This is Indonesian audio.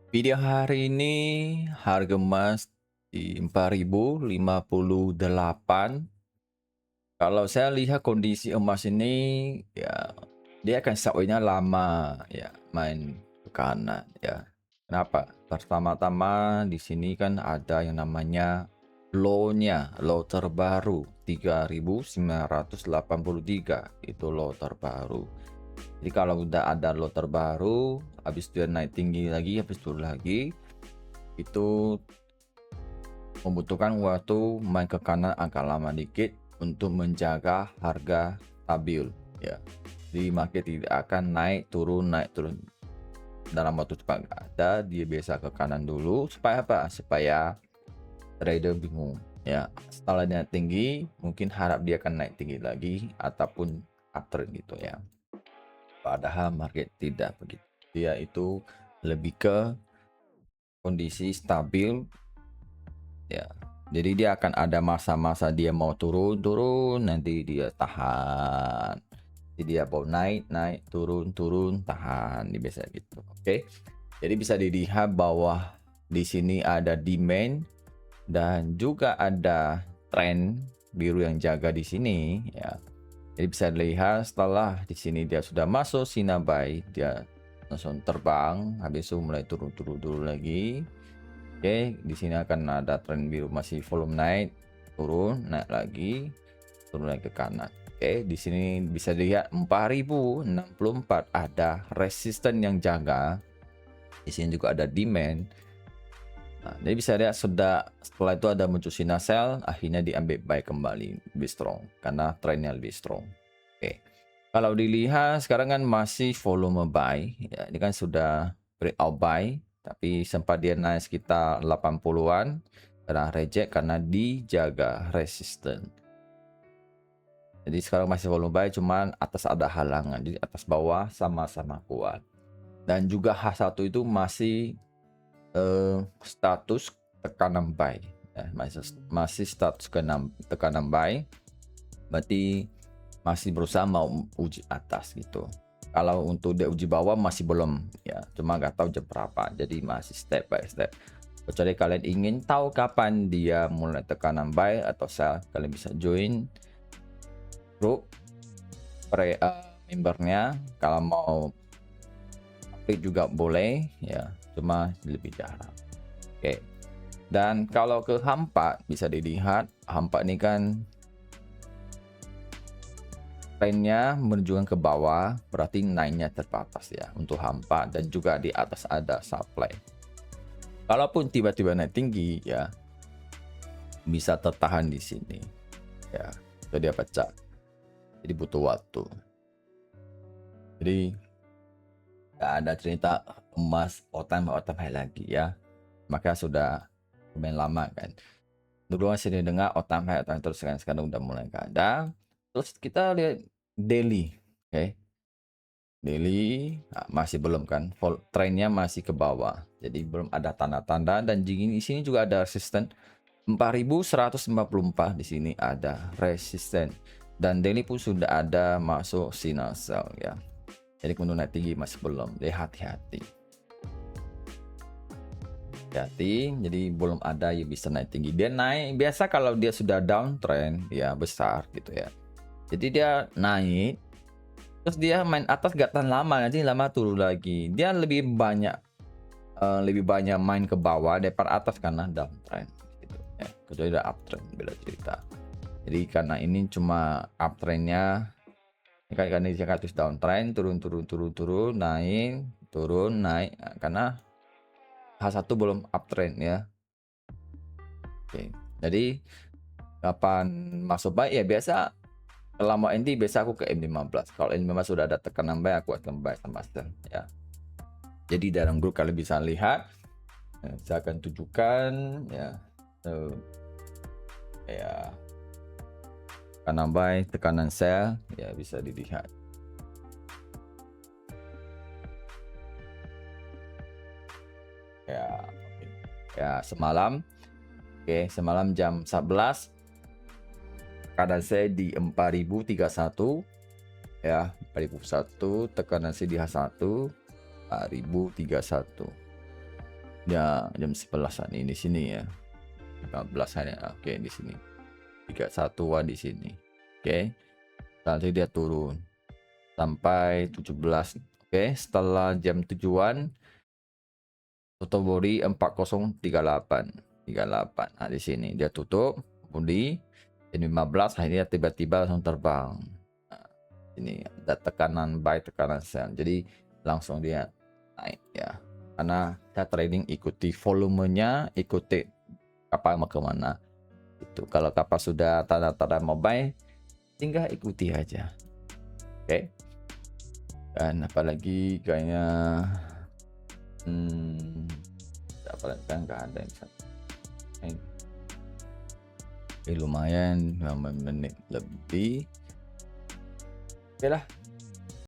Video hari ini harga emas di 4.058. Kalau saya lihat kondisi emas ini, ya dia akan sideways-nya lama ya, main ke kanan ya. Kenapa? Pertama-tama di sini kan ada yang namanya low-nya, low terbaru 3.983 itu low terbaru. Jadi kalau udah ada low terbaru, habis dia naik tinggi lagi, habis turun lagi, itu membutuhkan waktu main ke kanan agak lama dikit untuk menjaga harga stabil ya. Jadi market tidak akan naik turun dalam waktu cepat, nggak ada. Dia biasa ke kanan dulu supaya apa? Supaya trader bingung ya. Setelah dia tinggi, mungkin harap dia akan naik tinggi lagi ataupun uptrend gitu ya. Padahal market tidak begitu. Dia itu lebih ke kondisi stabil ya. Jadi dia akan ada masa-masa dia mau turun, nanti dia tahan. Jadi dia mau naik, turun, tahan. Ini biasa gitu. Oke. Jadi bisa dilihat bahwa di sini ada demand dan juga ada tren biru yang jaga di sini ya. Jadi bisa dilihat setelah di sini dia sudah masuk sinar buy, dia langsung terbang, habis itu mulai turun lagi. Oke, di sini akan ada tren biru masih volume naik, naik lagi, turun lagi ke kanan. Oke, di sini bisa dilihat 4.064 ada resisten yang jaga. Di sini juga ada demand. Nah, jadi bisa lihat setelah itu ada muncul sinyal sell, akhirnya diambil buy kembali lebih strong karena trennya lebih strong. Oke. Kalau dilihat sekarang kan masih volume buy, ya ini kan sudah breakout buy, tapi sempat dia naik sekitar 80-an karena reject karena dijaga resisten. Jadi sekarang masih volume buy, cuman atas ada halangan, jadi atas bawah sama-sama kuat. Dan juga H1 itu masih status tekanan buy, ya, masih status tekanan buy, berarti masih berusaha mau uji atas gitu. Kalau untuk dia uji bawah masih belum ya, cuma nggak tahu jam berapa, jadi masih step by step. Kecuali kalian ingin tahu kapan dia mulai tekanan buy atau sell, kalian bisa join grup membernya. Kalau mau update juga boleh ya, cuma lebih jarang. Oke. Dan kalau ke hampa bisa dilihat, hampa ini kan trennya menunjukkan ke bawah, berarti naiknya terbatas ya untuk hampa, dan juga di atas ada supply. Kalaupun tiba-tiba naik tinggi ya, bisa tertahan di sini ya, itu dia pecah. Jadi butuh waktu. Jadi nggak ada cerita emas all time high lagi ya, maka sudah lumayan lama kan. Dulu masih didengar all time high terus, sekarang udah mulai nggak ada. Terus kita lihat daily, oke. Daily masih belum kan, trennya masih ke bawah, jadi belum ada tanda-tanda. Dan di sini juga ada resisten 4.154, di sini ada resisten, dan daily pun sudah ada masuk sinyal sell ya. Jadi untuk naik tinggi masih belum, jadi hati-hati. Jadi belum ada yang bisa naik tinggi. Dia naik biasa kalau dia sudah downtrend ya besar gitu ya, jadi dia naik terus dia main atas gak tahan lama, nanti lama turun lagi. Dia lebih banyak main ke bawah daripada atas karena downtrend gitu ya. Kecuali ada uptrend beda cerita. Jadi karena ini cuma uptrendnya, karena dia harus downtrend, turun naik, turun naik. Nah, karena H1 belum uptrend ya. Oke. Jadi kapan masuk buy ya, biasa selama ini biasa aku ke M15. Kalau M15 sudah ada tekanan buy, aku akan buy sama sell ya. Jadi dalam grup kalian bisa lihat, saya akan tunjukkan ya, ya tekanan buy, tekanan sell ya, bisa dilihat ya. Ya semalam, semalam jam 11 tekanan saya di 4.031 ya, 4.001 tekanan saya di H1 4.031. Ya jam 11-an ini di sini ya. 15-an ya. Oke, di sini. 31-an di sini. Oke. Nanti dia turun sampai 17. Oke, setelah jam 7-an tutup body 4038. Nah, di sini dia tutup body jam 15, akhirnya tiba-tiba langsung terbang. Nah, ini ada tekanan buy, tekanan sell. Jadi langsung dia naik ya. Karena saya trading ikuti volumenya, ikuti kapal mau kemana. Itu kalau kapal sudah tanda-tanda mau buy, tinggal ikuti aja. Oke. Dan apalagi kayaknya apalagi kan nggak ada yang satu. Lumayan 5 menit lebih. Oke lah,